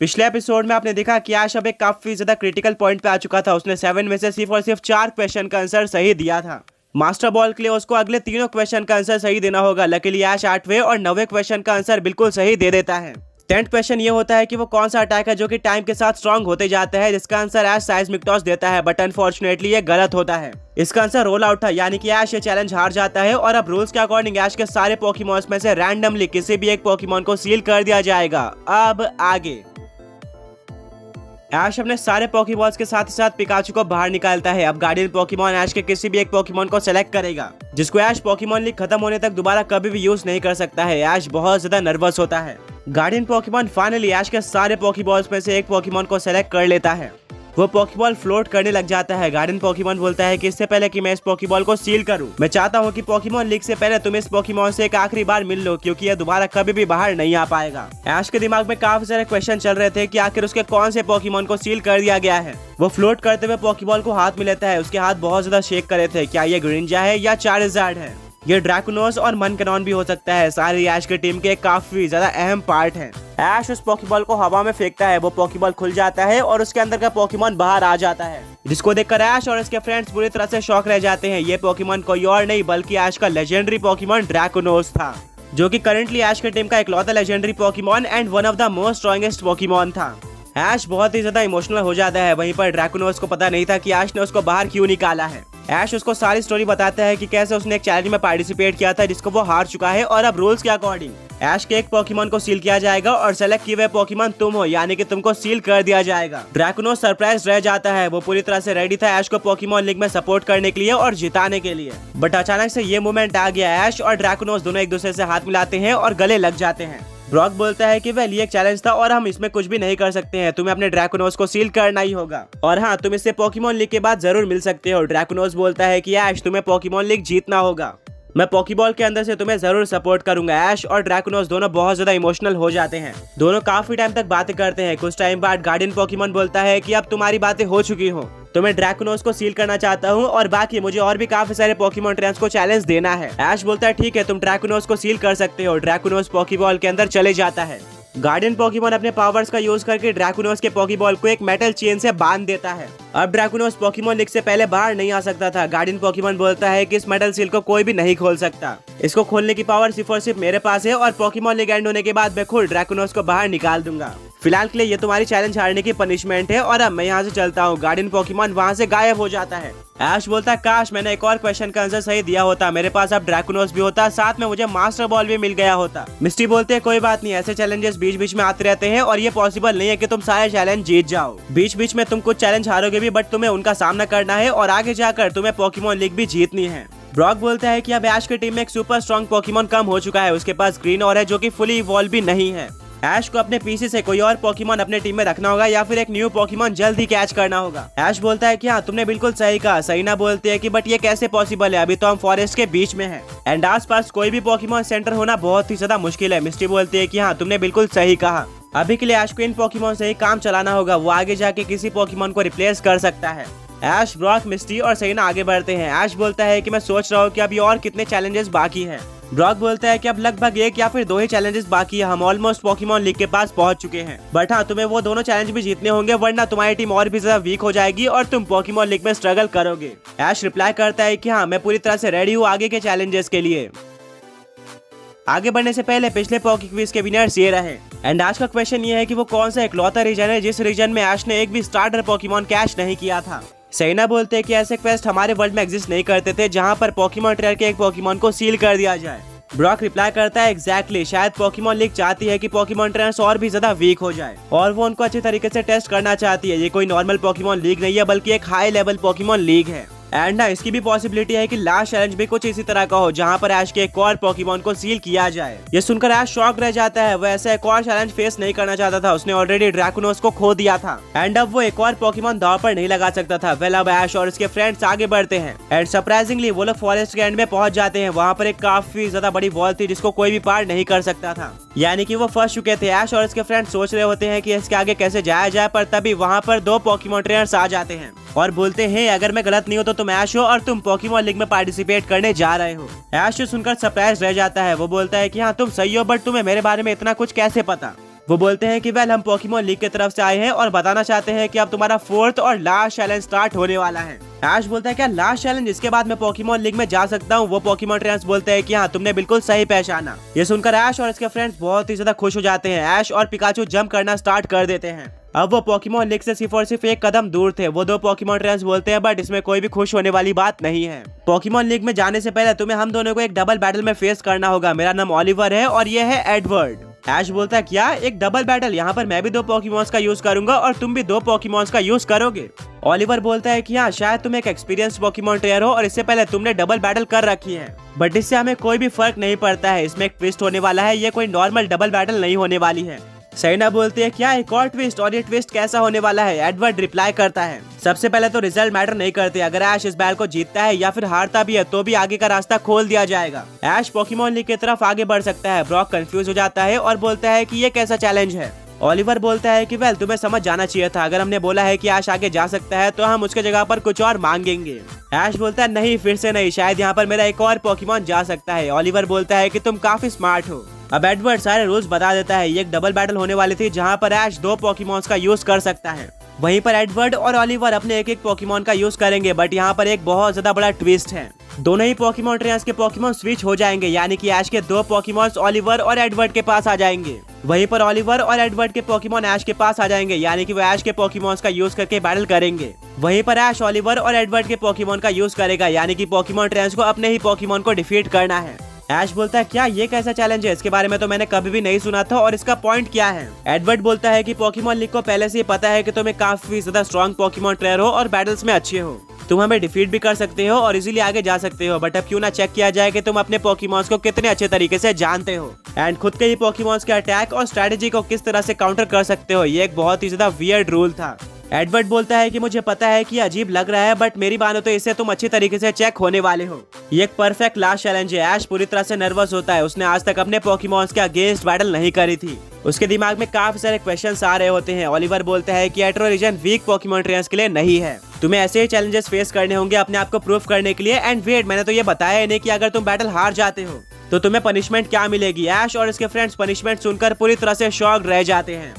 पिछले एपिसोड में आपने देखा कि ऐश अब एक काफी ज्यादा क्रिटिकल पॉइंट पे आ चुका था। उसने 7 में से सिर्फ और सिर्फ 4 क्वेश्चन का आंसर सही दिया था। मास्टर बॉल के लिए उसको अगले तीनों क्वेश्चन का आंसर सही देना होगा। लकीली ऐश 8वें और 9वें क्वेश्चन का आंसर बिल्कुल सही दे देता है। 10th क्वेश्चन ये होता है कि वो कौन सा अटैक है जो कि टाइम के साथ स्ट्रांग होते जाता है, जिसका आंसर ऐश साइज़मिक देता है, बट अनफॉर्चुनेटली ये गलत होता है। इसका आंसर रोल आउट था, यानी कि ऐश ये चैलेंज हार जाता है और अब रूल्स के अकॉर्डिंग ऐश के सारे पोकेमॉन्स में से रैंडमली किसी भी एक पोकेमॉन को सील कर दिया जाएगा। अब आगे ऐश अपने सारे पोकेमॉन्स के साथ ही साथ पिकाचू को बाहर निकालता है। अब गार्डियन पोकेमॉन ऐश के किसी भी एक पोकेमॉन को सेलेक्ट करेगा, जिसको ऐश पोकेमॉन लीग खत्म होने तक दोबारा कभी भी यूज नहीं कर सकता है। ऐश बहुत ज्यादा नर्वस होता है। गार्डियन पोकेमॉन फाइनली ऐश के सारे पोकेबॉल्स में से एक पोकेमॉन को सेलेक्ट कर लेता है। वो पोकेबॉल फ्लोट करने लग जाता है। गार्डियन पोकेमॉन बोलता है कि इससे पहले कि मैं इस पोकेबॉल को सील करूं, मैं चाहता हूं कि पोकेमॉन लीग से पहले तुम इस पोकेमॉन से एक आखिरी बार मिल लो, क्योंकि यह दोबारा कभी भी बाहर नहीं आ पाएगा। ऐश के दिमाग में काफी सारे क्वेश्चन चल रहे थे कि आखिर उसके कौन से पोकेमॉन को सील कर दिया गया है। वो फ्लोट करते हुए पोकेबॉल को हाथ में लेता है। उसके हाथ बहुत ज्यादा शेक कर रहे थे। क्या ये ग्रिंजा है या चार्जर्ड है? ये ड्रैकुनोस और मनकनॉन भी हो सकता है। सारी ऐश की टीम के काफी ज्यादा अहम पार्ट है। ऐश उस पोकेबॉल को हवा में फेंकता है। वो पोकेबॉल खुल जाता है और उसके अंदर का पोकेमॉन बाहर आ जाता है, जिसको देखकर ऐश और उसके फ्रेंड्स बुरी तरह से शॉक रह जाते हैं। ये पोकेमॉन कोई और नहीं बल्कि ऐश का लेजेंडरी पोकेमॉन ड्रैकुनोस था, जो कि करंटली ऐश की टीम का इकलौता legendary Pokemon and one of the most strongest Pokemon था। ऐश बहुत ही ज्यादा इमोशनल हो जाता है। वहीं पर ड्रैकुनोस को पता नहीं था कि ऐश ने उसको बाहर क्यों निकाला है। ऐश उसको सारी स्टोरी बताता है कि कैसे उसने एक चैलेंज में पार्टिसिपेट किया था, जिसको वो हार चुका है, और अब रूल्स के अकॉर्डिंग ऐश के एक पोकेमॉन को सील किया जाएगा और सेलेक्ट किए हुए पोकेमॉन तुम हो, यानी कि तुमको सील कर दिया जाएगा। ड्रैकुनोस सरप्राइज रह जाता है। वो पूरी तरह से रेडी था ऐश को पोकेमॉन लीग में सपोर्ट करने के लिए और जिताने के लिए, बट अचानक से ये मोमेंट आ गया। ऐश और ड्रैकुनोस दोनों एक दूसरे से हाथ मिलाते हैं और गले लग जाते हैं। ब्रॉक बोलता है कि वह एक चैलेंज था और हम इसमें कुछ भी नहीं कर सकते हैं। तुम्हें अपने ड्रैकुनोस को सील करना ही होगा, और हाँ, तुम इससे पोकेमॉन लीग के बाद जरूर मिल सकते हो। ड्रैकुनोस बोलता है कि ऐश, तुम्हें पोकेमॉन लीग जीतना होगा। मैं पोकेबॉल के अंदर से तुम्हें जरूर सपोर्ट करूंगा। ऐश और ड्रैकुनोस दोनों बहुत ज्यादा इमोशनल हो जाते हैं। दोनों काफी टाइम तक बातें करते हैं। कुछ टाइम बाद गार्डियन पोकेमॉन बोलता है कि अब तुम्हारी बातें हो चुकी हो, तो मैं ड्रैकुनोस को सील करना चाहता हूं और बाकी मुझे और भी काफी सारे पोकेमॉन ट्रेनर्स को चैलेंज देना है। ऐश बोलता है ठीक है, तुम ड्रैकुनोस को सील कर सकते हो। ड्रैकुनोस पोकेबॉल के अंदर चले जाता है। गार्डियन पोकेमॉन अपने पावर्स का यूज करके ड्रैकुनोस के पोकेबॉल को एक मेटल चेन से बांध देता है। अब ड्रैकुनोस पोकेमॉन लीग से पहले बाहर नहीं आ सकता था। गार्डियन पोकेमॉन बोलता है कि इस मेटल सील को कोई भी नहीं खोल सकता। इसको खोलने की पावर सिर्फ और सिर्फ मेरे पास है, और पोकेमॉन लीग एंड होने के बाद मैं खुद ड्रैकुनोस को बाहर निकाल दूंगा। फिलहाल के लिए ये तुम्हारी चैलेंज हारने की पनिशमेंट है, और अब मैं यहाँ से चलता हूँ। गार्डियन पोकेमॉन वहाँ से गायब हो जाता है। ऐश बोलता है काश मैंने एक और क्वेश्चन का आंसर सही दिया होता, मेरे पास अब ड्रैकुनोस भी होता, साथ में मुझे मास्टर बॉल भी मिल गया होता। मिस्टी बोलते हैं कोई बात नहीं, ऐसे चैलेंजेस बीच बीच में आते रहते हैं और ये पॉसिबल नहीं है कि तुम सारे चैलेंज जीत जाओ। बीच बीच में तुम कुछ चैलेंज हारोगे भी, बट तुम्हें उनका सामना करना है और आगे जाकर तुम्हें पोकेमॉन लीग भी जीतनी है। ब्रॉक बोलता है कि अब ऐश की टीम में एक सुपर स्ट्रॉन्ग पोकेमॉन कम हो चुका है। उसके पास ग्रीन और है, जो कि फुली इवॉल्व भी नहीं है। ऐश को अपने पीसी से कोई और पोकेमॉन अपने टीम में रखना होगा या फिर एक न्यू पोकेमॉन जल्द ही कैच करना होगा। ऐश बोलता है कि हाँ, तुमने बिल्कुल सही कहा। सहीना बोलते हैं कि बट ये कैसे पॉसिबल है, अभी तो हम फॉरेस्ट के बीच में हैं एंड आसपास कोई भी पोकेमॉन सेंटर होना बहुत ही ज्यादा मुश्किल है। मिस्टी बोलती है कि हाँ, तुमने बिल्कुल सही कहा। अभी के लिए ऐश को इन पोकेमॉन से ही काम चलाना होगा। वो आगे जाके किसी पोकेमॉन को रिप्लेस कर सकता है। ऐश, ब्रॉक, मिस्टी और सहीना आगे बढ़ते हैं। ऐश बोलता है कि मैं सोच रहा हूँ कि अभी और कितने चैलेंजेस बाकी हैं। ब्रॉक बोलता है कि अब लगभग 1 या फिर 2 ही चैलेंजेस बाकी है। हम ऑलमोस्ट पोकेमॉन लीग के पास पहुंच चुके हैं, बट हाँ, तुम्हें वो दोनों चैलेंज भी जीतने होंगे, वरना तुम्हारी टीम और भी ज्यादा वीक हो जाएगी और तुम पोकेमॉन लीग में स्ट्रगल करोगे। ऐश रिप्लाई करता है कि हाँ, मैं पूरी तरह से रेडी हूँ आगे के चैलेंजेस के लिए। आगे बढ़ने से पहले पिछले पोके क्विज के विनर्स ये रहे, एंड आज का क्वेश्चन ये है कि वो कौन सा इकलौता रीजन है जिस रीजन में ऐश ने एक भी स्टार्टर पोकेमॉन कैच नहीं किया था। सहीना बोलते हैं कि ऐसे क्वेस्ट हमारे वर्ल्ड में एग्जिस्ट नहीं करते थे जहां पर पोकेमॉन ट्रेनर के एक पोकेमॉन को सील कर दिया जाए। ब्रॉक रिप्लाई करता है एग्जैक्टली, शायद पोकेमॉन लीग चाहती है कि पोकेमॉन ट्रेनर्स और भी ज्यादा वीक हो जाए और वो उनको अच्छी तरीके से टेस्ट करना चाहती है। ये कोई नॉर्मल पोकेमॉन लीग नहीं है, बल्कि एक हाई लेवल पोकेमॉन लीग है। एंड इसकी भी पॉसिबिलिटी है कि लास्ट चैलेंज भी कुछ इसी तरह का हो, जहां पर ऐश के एक और पोकेमॉन को सील किया जाए। ये सुनकर ऐश शॉक रह जाता है। वो ऐसा एक और चैलेंज फेस नहीं करना चाहता था। उसने ऑलरेडी ड्रैकुनोस को खो दिया था एंड अब वो एक और पोकेमॉन दांव पर नहीं लगा सकता था। वेल, अब ऐश और उसके फ्रेंड्स आगे बढ़ते हैं एंड सरप्राइजिंगली वो लोग फॉरेस्ट के एंड में पहुंच जाते हैं। वहाँ पर एक काफी ज्यादा बड़ी वॉल थी जिसको कोई भी पार नहीं कर सकता था, यानी कि वो फंस चुके थे। ऐश और उसके फ्रेंड्स सोच रहे होते हैं कि इसके आगे कैसे जाया जाए, पर तभी वहाँ पर 2 पोकेमॉन ट्रेनर्स आ जाते हैं और बोलते हैं अगर मैं गलत नहीं हो तो तुम ऐश हो और तुम पोकेमॉन लीग में पार्टिसिपेट करने जा रहे हो। ऐश सुनकर सरप्राइज रह जाता है। वो बोलता है कि हाँ, तुम सही हो, बट तुम्हें मेरे बारे में इतना कुछ कैसे पता। वो बोलते हैं कि वेल हम पोकेमॉन लीग की तरफ से आए हैं और बताना चाहते हैं कि अब तुम्हारा 4th और लास्ट चैलेंज स्टार्ट होने वाला है। ऐश बोलता है क्या लास्ट चैलेंज, इसके बाद मैं पोकेमॉन लीग में जा सकता हूँ? वो पोकेमॉन ट्रेनर्स बोलते हैं कि हाँ तुमने बिल्कुल सही पहचाना। ये सुनकर ऐश और इसके फ्रेंड्स बहुत ही ज्यादा खुश हो जाते हैं। ऐश और पिकाचू जंप करना स्टार्ट कर देते हैं। अब वो पोकेमॉन लीग से सिर्फ और सिर्फ एक कदम दूर थे। वो 2 पोकेमॉन ट्रेनर्स बोलते हैं बट इसमें कोई भी खुश होने वाली बात नहीं है। पोकेमॉन लीग में जाने से पहले तुम्हें हम दोनों को एक डबल बैटल में फेस करना होगा। मेरा नाम ओलिवर है और ये है एडवर्ड। ऐश बोलता है क्या एक डबल बैटल? यहाँ पर मैं भी 2 पोकेमॉन्स का यूज करूंगा और तुम भी 2 पोकेमॉन्स का यूज करोगे। ओलिवर बोलता है कि हाँ शायद तुम एक एक्सपीरियंस पोकेमॉन ट्रेनर हो और इससे पहले तुमने डबल बैटल कर रखी है, बट इससे हमें कोई भी फर्क नहीं पड़ता है। इसमें एक ट्विस्ट होने वाला है, ये कोई नॉर्मल डबल बैटल नहीं होने वाली है। सैना बोलती है क्या एक और ट्विस्ट, और ये ट्विस्ट कैसा होने वाला है? एडवर्ड रिप्लाई करता है सबसे पहले तो रिजल्ट मैटर नहीं करते। अगर ऐश इस बैटल को जीतता है या फिर हारता भी है तो भी आगे का रास्ता खोल दिया जाएगा। ऐश पोकेमॉन लीग की तरफ आगे बढ़ सकता है। ब्रॉक कंफ्यूज हो जाता है और बोलता है कि ये कैसा चैलेंज है। ओलिवर बोलता है कि वेल तुम्हें समझ जाना चाहिए था, अगर हमने बोला है कि ऐश आगे जा सकता है तो हम उसके जगह पर कुछ और मांगेंगे। ऐश बोलता है नहीं, फिर से नहीं, शायद यहाँ पर मेरा एक और पोकेमॉन जा सकता है। ओलिवर बोलता है कि तुम काफी स्मार्ट हो। अब एडवर्ड सारे रूल्स बता देता है। ये एक डबल बैटल होने वाली थी जहाँ पर ऐश 2 पोकेमॉन्स का यूज कर सकता है। वहीं पर एडवर्ड और ओलिवर अपने एक पोकेमॉन का यूज करेंगे, बट यहाँ पर एक बहुत ज्यादा बड़ा ट्विस्ट है। दोनों ही पोकेमॉन ट्रेनर्स के पोकेमॉन स्विच हो जाएंगे, यानी कि ऐश के 2 पोकेमॉन्स ओलिवर और एडवर्ड के पास आ जाएंगे। वहीं पर ओलिवर और एडवर्ड के पोकेमॉन ऐश के पास आ जाएंगे, यानी कि वो ऐश के पोकेमॉन्स का यूज करके बैटल करेंगे। वहीं पर ऐश ओलिवर और एडवर्ड के पोकेमॉन का यूज करेगा, यानी कि पोकेमॉन ट्रेनर्स को अपने ही पोकेमॉन को डिफीट करना है। ऐश बोलता है क्या ये कैसा चैलेंज है? इसके बारे में तो मैंने कभी भी नहीं सुना था और इसका पॉइंट क्या है? एडवर्ड बोलता है कि पोकेमॉन लीग को पहले से ही पता है कि तुम काफी ज्यादा स्ट्रॉन्ग पोकेमॉन ट्रेनर हो और बैटल्स में अच्छे हो। तुम हमें डिफीट भी कर सकते हो और इजीली आगे जा सकते हो, बट अब क्यों ना चेक किया जाए कि तुम अपने पोकेमॉन्स को कितने अच्छे तरीके से जानते हो एंड खुद के ही पोकेमॉन्स के अटैक और स्ट्रेटेजी को किस तरह से काउंटर कर सकते हो। ये एक बहुत ही ज्यादा वियर्ड रूल था। एडवर्ड बोलता है कि मुझे पता है कि अजीब लग रहा है, बट मेरी मानो तो इससे तुम अच्छी तरीके से चेक होने वाले हो। ये एक परफेक्ट लास्ट चैलेंज है। ऐश पूरी तरह से नर्वस होता है। उसने आज तक अपने पोकेमॉन्स के अगेंस्ट बैटल नहीं करी थी। उसके दिमाग में काफी सारे क्वेश्चंस आ रहे होते हैं। ओलिवर बोलता है कि एट्रो रीजन वीक पोकेमॉन ट्रेनर्स के लिए नहीं है। तुम्हें ऐसे ही चैलेंजेस फेस करने होंगे अपने आप को प्रूव करने के लिए। एंड वेट, मैंने तो ये बताया ही नहीं कि अगर तुम बैटल हार जाते हो तो तुम्हें पनिशमेंट क्या मिलेगी। ऐश और इसके फ्रेंड्स पनिशमेंट सुनकर पूरी तरह से शॉक्ड रह जाते हैं।